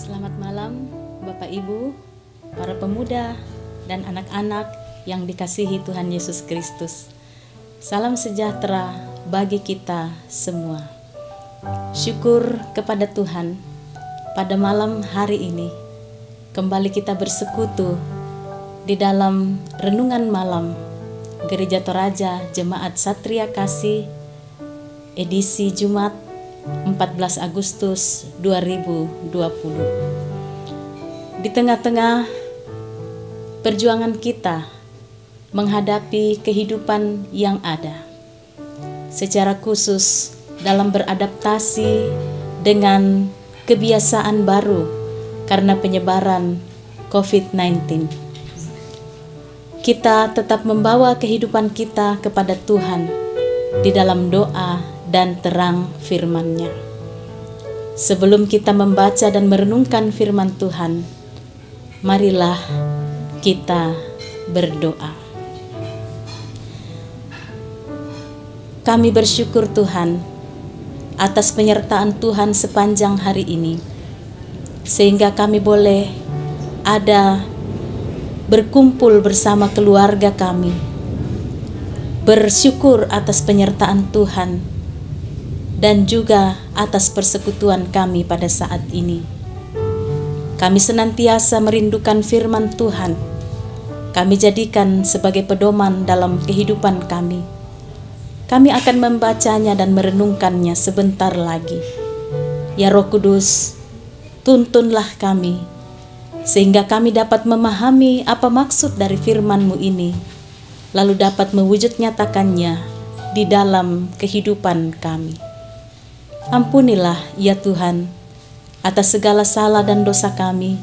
Selamat malam Bapak Ibu, para pemuda dan anak-anak yang dikasihi Tuhan Yesus Kristus. Salam sejahtera bagi kita semua. Syukur kepada Tuhan, pada malam hari ini kembali kita bersekutu di dalam renungan malam Gereja Toraja Jemaat Satria Kasih edisi Jumat 14 Agustus 2020. Di tengah-tengah perjuangan kita menghadapi kehidupan yang ada, secara khusus dalam beradaptasi dengan kebiasaan baru karena penyebaran COVID-19, kita tetap membawa kehidupan kita kepada Tuhan di dalam doa dan terang firman-Nya. Sebelum kita membaca dan merenungkan firman Tuhan, marilah kita berdoa. Kami bersyukur Tuhan atas penyertaan Tuhan sepanjang hari ini, sehingga kami boleh ada berkumpul bersama keluarga kami, bersyukur atas penyertaan Tuhan dan juga atas persekutuan kami pada saat ini. Kami senantiasa merindukan firman Tuhan. Kami jadikan sebagai pedoman dalam kehidupan kami. Kami akan membacanya dan merenungkannya sebentar lagi. Ya Roh Kudus, tuntunlah kami, sehingga kami dapat memahami apa maksud dari firman-Mu ini, lalu dapat mewujud nyatakannya di dalam kehidupan kami. Ampunilah ya Tuhan atas segala salah dan dosa kami,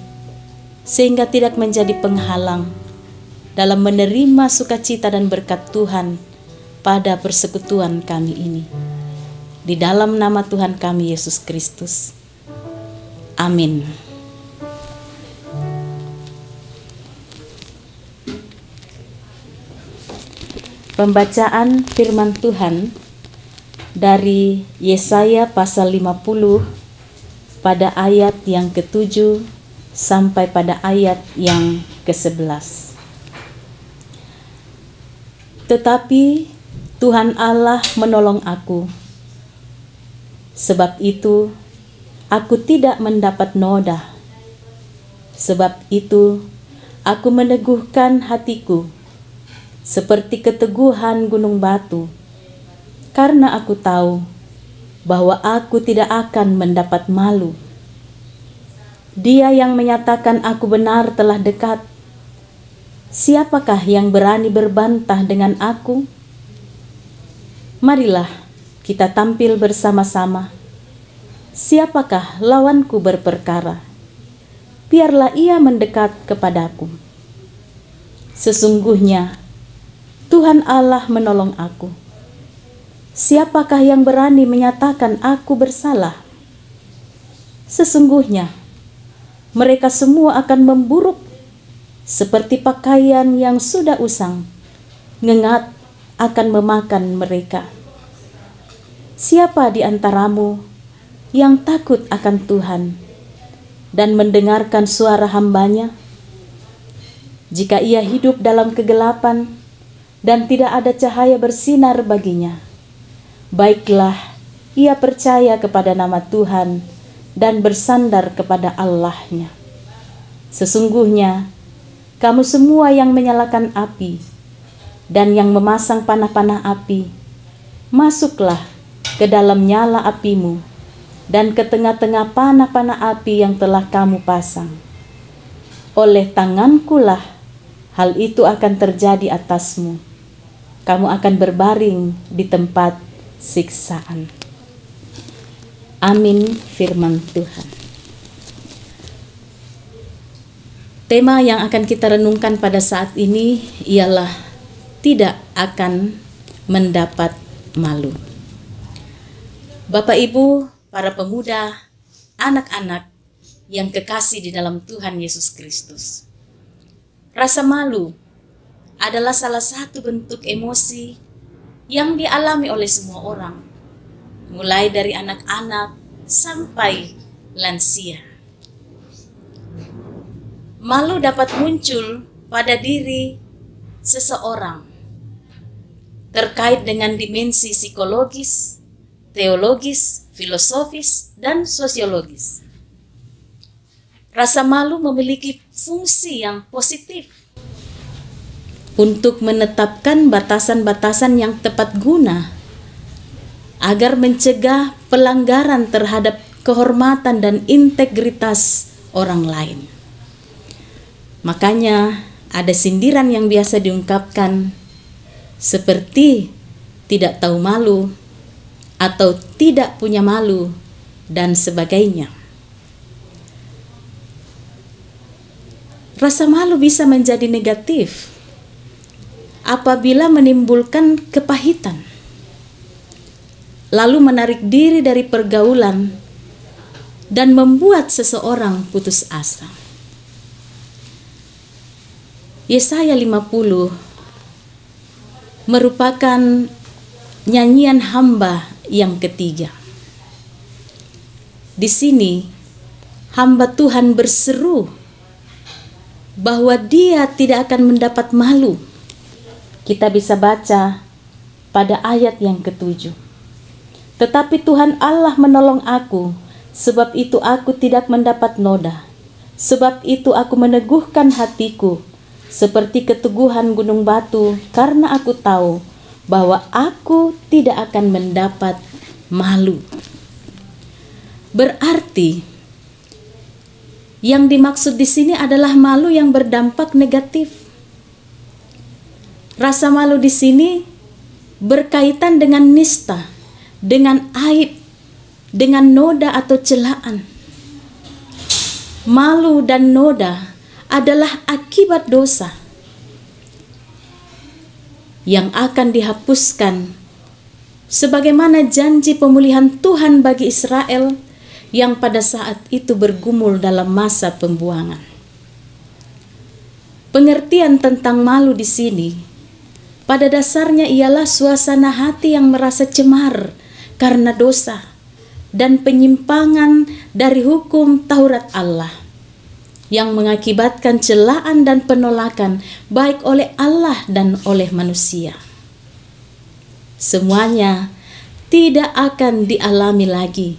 sehingga tidak menjadi penghalang dalam menerima sukacita dan berkat Tuhan pada persekutuan kami ini. Di dalam nama Tuhan kami Yesus Kristus. Amin. Pembacaan firman Tuhan dari Yesaya pasal 50 pada ayat yang ke-7 sampai pada ayat yang ke-11. Tetapi Tuhan Allah menolong aku. Sebab itu aku tidak mendapat noda. Sebab itu aku meneguhkan hatiku seperti keteguhan gunung batu, karena aku tahu bahwa aku tidak akan mendapat malu. Dia yang menyatakan aku benar telah dekat. Siapakah yang berani berbantah dengan aku? Marilah kita tampil bersama-sama. Siapakah lawanku berperkara? Biarlah ia mendekat kepadaku. Sesungguhnya Tuhan Allah menolong aku. Siapakah yang berani menyatakan aku bersalah? Sesungguhnya mereka semua akan memburuk seperti pakaian yang sudah usang, ngengat akan memakan mereka. Siapa di antaramu yang takut akan Tuhan dan mendengarkan suara hamba-Nya? Jika ia hidup dalam kegelapan dan tidak ada cahaya bersinar baginya, baiklah ia percaya kepada nama Tuhan dan bersandar kepada Allah-Nya. Sesungguhnya kamu semua yang menyalakan api dan yang memasang panah-panah api, masuklah ke dalam nyala apimu dan ke tengah-tengah panah-panah api yang telah kamu pasang. Oleh tangankulah hal itu akan terjadi atasmu. Kamu akan berbaring di tempat siksaan. Amin. Firman Tuhan. Tema yang akan kita renungkan pada saat ini ialah tidak akan mendapat malu. Bapak Ibu, para pemuda, anak-anak yang kekasih di dalam Tuhan Yesus Kristus, rasa malu adalah salah satu bentuk emosi yang dialami oleh semua orang, mulai dari anak-anak sampai lansia. malu dapat muncul pada diri seseorang terkait dengan dimensi psikologis, teologis, filosofis, dan sosiologis. Rasa malu memiliki fungsi yang positif untuk menetapkan batasan-batasan yang tepat guna agar mencegah pelanggaran terhadap kehormatan dan integritas orang lain. Makanya ada sindiran yang biasa diungkapkan seperti tidak tahu malu atau tidak punya malu dan sebagainya. Rasa malu bisa menjadi negatif apabila menimbulkan kepahitan, lalu menarik diri dari pergaulan dan membuat seseorang putus asa. Yesaya 50 merupakan nyanyian hamba yang ketiga. Di sini hamba Tuhan berseru bahwa dia tidak akan mendapat malu. Kita bisa baca pada ayat yang ke-7. Tetapi Tuhan Allah menolong aku, sebab itu aku tidak mendapat noda. Sebab itu aku meneguhkan hatiku, seperti keteguhan gunung batu, karena aku tahu bahwa aku tidak akan mendapat malu. Berarti yang dimaksud di sini adalah malu yang berdampak negatif. Rasa malu di sini berkaitan dengan nista, dengan aib, dengan noda atau celaan. Malu dan noda adalah akibat dosa yang akan dihapuskan sebagaimana janji pemulihan Tuhan bagi Israel yang pada saat itu bergumul dalam masa pembuangan. Pengertian tentang malu di sini pada dasarnya ialah suasana hati yang merasa cemar karena dosa dan penyimpangan dari hukum Taurat Allah yang mengakibatkan celaan dan penolakan baik oleh Allah dan oleh manusia. Semuanya tidak akan dialami lagi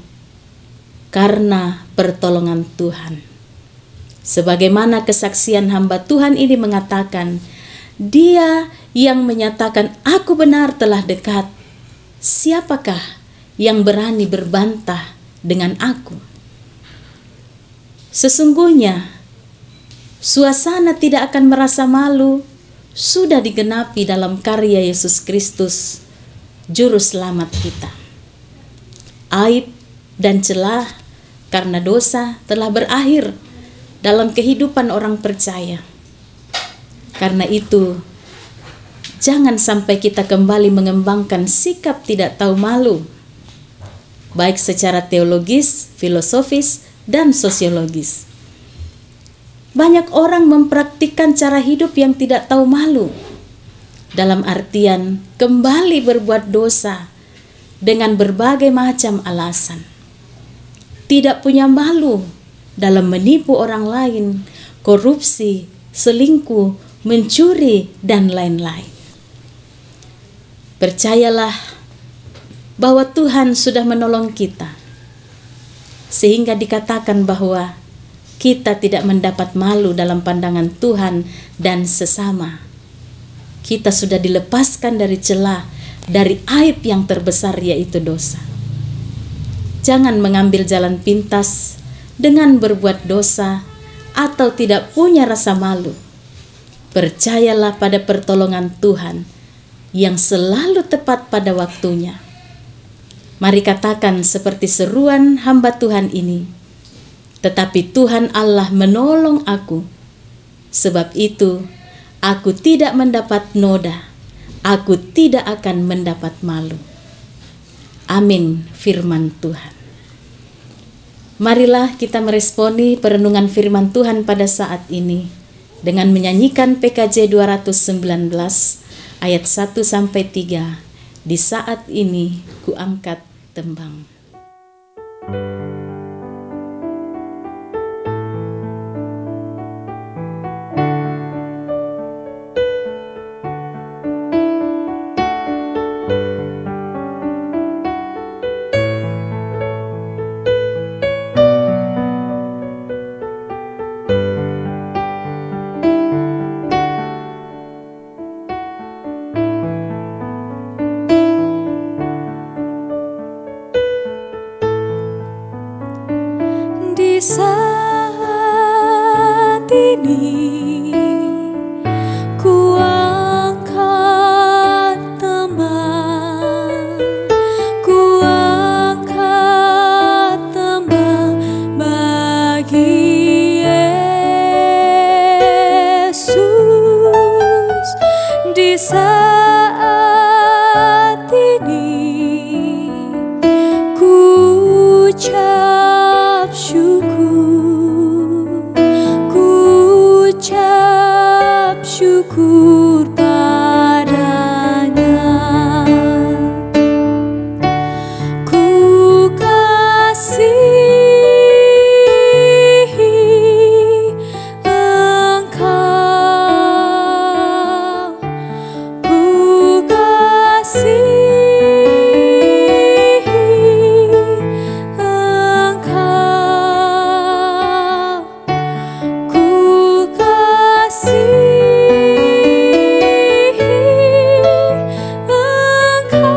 karena pertolongan Tuhan. Sebagaimana kesaksian hamba Tuhan ini mengatakan, Dia yang menyatakan aku benar telah dekat. Siapakah yang berani berbantah dengan aku? Sesungguhnya suasana tidak akan merasa malu sudah digenapi dalam karya Yesus Kristus, Juru Selamat kita. Aib dan celah karena dosa telah berakhir dalam kehidupan orang percaya. Karena itu, jangan sampai kita kembali mengembangkan sikap tidak tahu malu, baik secara teologis, filosofis, dan sosiologis. Banyak orang mempraktikkan cara hidup yang tidak tahu malu, dalam artian kembali berbuat dosa dengan berbagai macam alasan. Tidak punya malu dalam menipu orang lain, korupsi, selingkuh, mencuri, dan lain-lain. Percayalah bahwa Tuhan sudah menolong kita, sehingga dikatakan bahwa kita tidak mendapat malu dalam pandangan Tuhan dan sesama. Kita sudah dilepaskan dari celah, dari aib yang terbesar, yaitu dosa. Jangan mengambil jalan pintas dengan berbuat dosa atau tidak punya rasa malu. Percayalah pada pertolongan Tuhan yang selalu tepat pada waktunya. Mari katakan seperti seruan hamba Tuhan ini, tetapi Tuhan Allah menolong aku. Sebab itu, aku tidak mendapat noda, aku tidak akan mendapat malu. Amin, firman Tuhan. Marilah kita meresponi perenungan firman Tuhan pada saat ini dengan menyanyikan PKJ 219 ayat 1-3. Di saat ini ku angkat tembang. saat ini ku ucap syukur, ku ucap syukur padanya. Ku kasihi Engkau, ku kasihi Engkau, ku kasihi Engkau,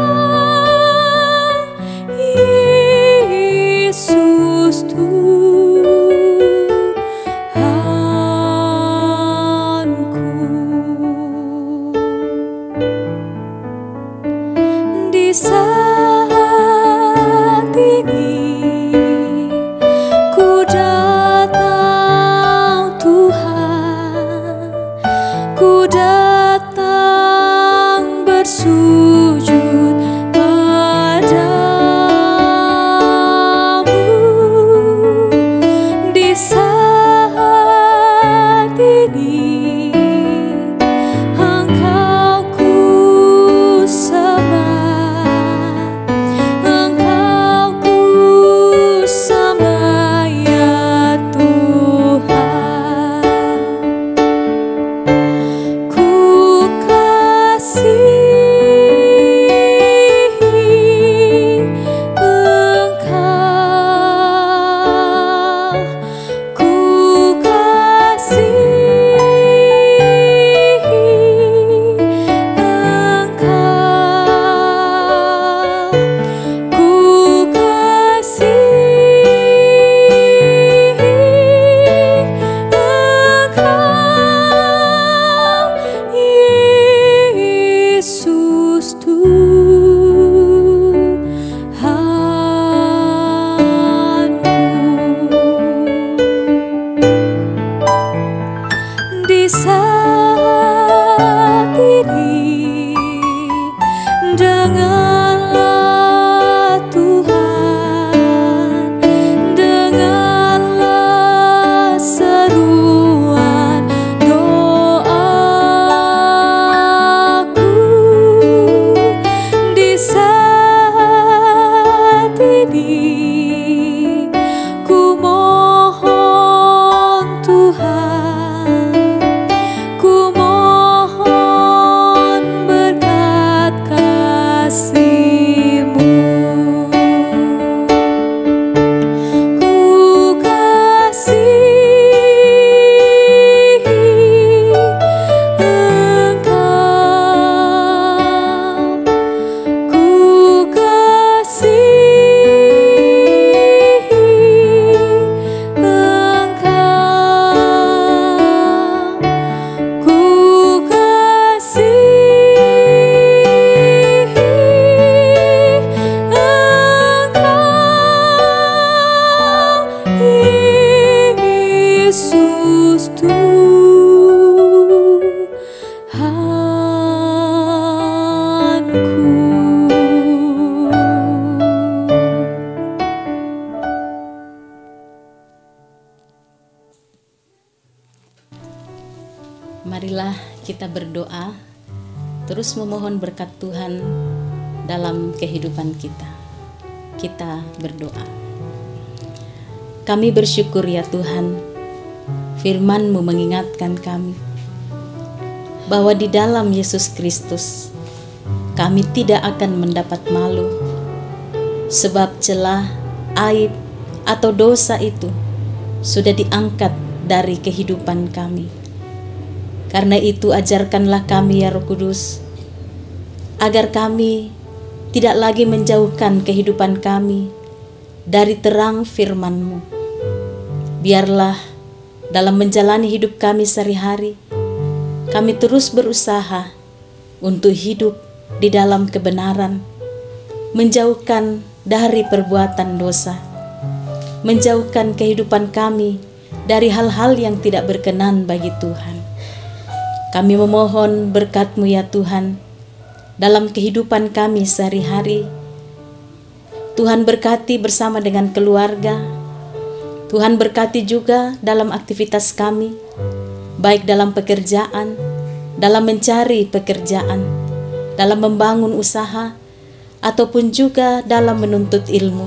Yesus Tuhanku. Di saat ini ku datang Tuhan, ku datang bersujud padamu. Di saat ini Engkau ku sembah, Engkau ku sembah ya Tuhan. Ku kasihi Engkau, ku kasihi Engkau, ku kasihi Engkau, Yesus Tuhanku. Di saat ini dengarlah Tuhan, dengarlah seruan doaku. Di saat ini ku mohon Tuhan, ku mohon berkat kasih-Mu. Ku kasihi Engkau, ku kasihi Engkau, ku kasihi Engkau, Yesus Tuhanku. Marilah kita berdoa, terus memohon berkat Tuhan dalam kehidupan kita. Kita berdoa. Kami bersyukur ya Tuhan, firman-Mu mengingatkan kami bahwa di dalam Yesus Kristus kami tidak akan mendapat malu, sebab celah, aib, atau dosa itu sudah diangkat dari kehidupan kami. Karena itu ajarkanlah kami ya Roh Kudus, agar kami tidak lagi menjauhkan kehidupan kami dari terang firman-Mu. Biarlah dalam menjalani hidup kami sehari-hari, kami terus berusaha untuk hidup di dalam kebenaran, menjauhkan dari perbuatan dosa, menjauhkan kehidupan kami dari hal-hal yang tidak berkenan bagi Tuhan. Kami memohon berkat-Mu ya Tuhan dalam kehidupan kami sehari-hari. Tuhan berkati bersama dengan keluarga. Tuhan berkati juga dalam aktivitas kami, baik dalam pekerjaan, dalam mencari pekerjaan, dalam membangun usaha, ataupun juga dalam menuntut ilmu.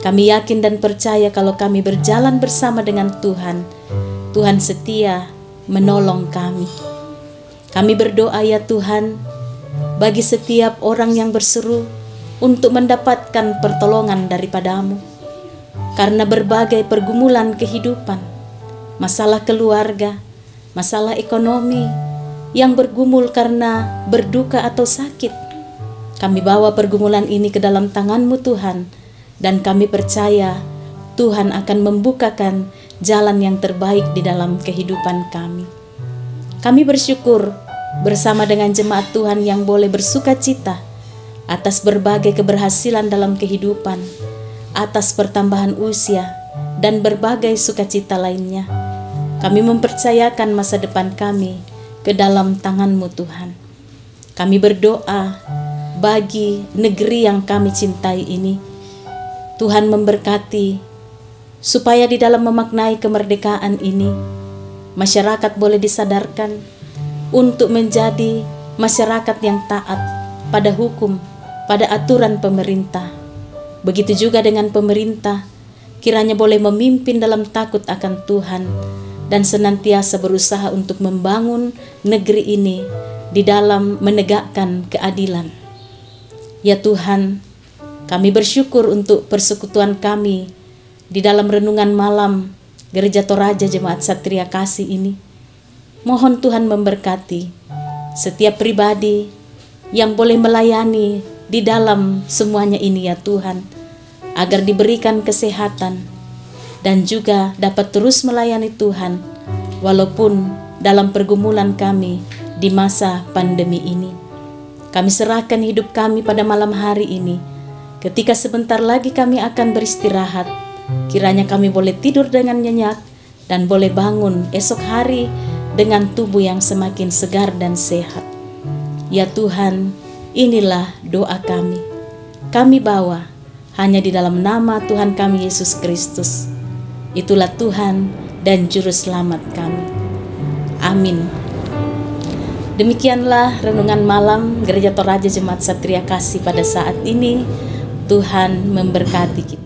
Kami yakin dan percaya kalau kami berjalan bersama dengan Tuhan, Tuhan setia menolong kami. Kami berdoa ya Tuhan, bagi setiap orang yang berseru untuk mendapatkan pertolongan daripada-Mu, karena berbagai pergumulan kehidupan, masalah keluarga, masalah ekonomi, yang bergumul karena berduka atau sakit. Kami bawa pergumulan ini ke dalam tangan-Mu Tuhan, dan kami percaya Tuhan akan membukakan jalan yang terbaik di dalam kehidupan kami. Kami bersyukur bersama dengan jemaat Tuhan yang boleh bersuka cita atas berbagai keberhasilan dalam kehidupan, atas pertambahan usia, dan berbagai sukacita lainnya. Kami mempercayakan masa depan kami ke dalam tangan-Mu Tuhan. Kami berdoa bagi negeri yang kami cintai ini, Tuhan memberkati supaya di dalam memaknai kemerdekaan ini, masyarakat boleh disadarkan untuk menjadi masyarakat yang taat pada hukum, pada aturan pemerintah. Begitu juga dengan pemerintah, kiranya boleh memimpin dalam takut akan Tuhan dan senantiasa berusaha untuk membangun negeri ini di dalam menegakkan keadilan. Ya Tuhan, kami bersyukur untuk persekutuan kami di dalam renungan malam Gereja Toraja Jemaat Satria Kasih ini. Mohon Tuhan memberkati setiap pribadi yang boleh melayani di dalam semuanya ini ya Tuhan, agar diberikan kesehatan dan juga dapat terus melayani Tuhan walaupun dalam pergumulan kami di masa pandemi ini. Kami serahkan hidup kami pada malam hari ini. Ketika sebentar lagi kami akan beristirahat, kiranya kami boleh tidur dengan nyenyak dan boleh bangun esok hari dengan tubuh yang semakin segar dan sehat. Ya Tuhan, inilah doa kami. Kami bawa hanya di dalam nama Tuhan kami Yesus Kristus. Itulah Tuhan dan Juru Selamat kami. Amin. Demikianlah renungan malam Gereja Toraja Jemaat Satria Kasih pada saat ini. Tuhan memberkati kita.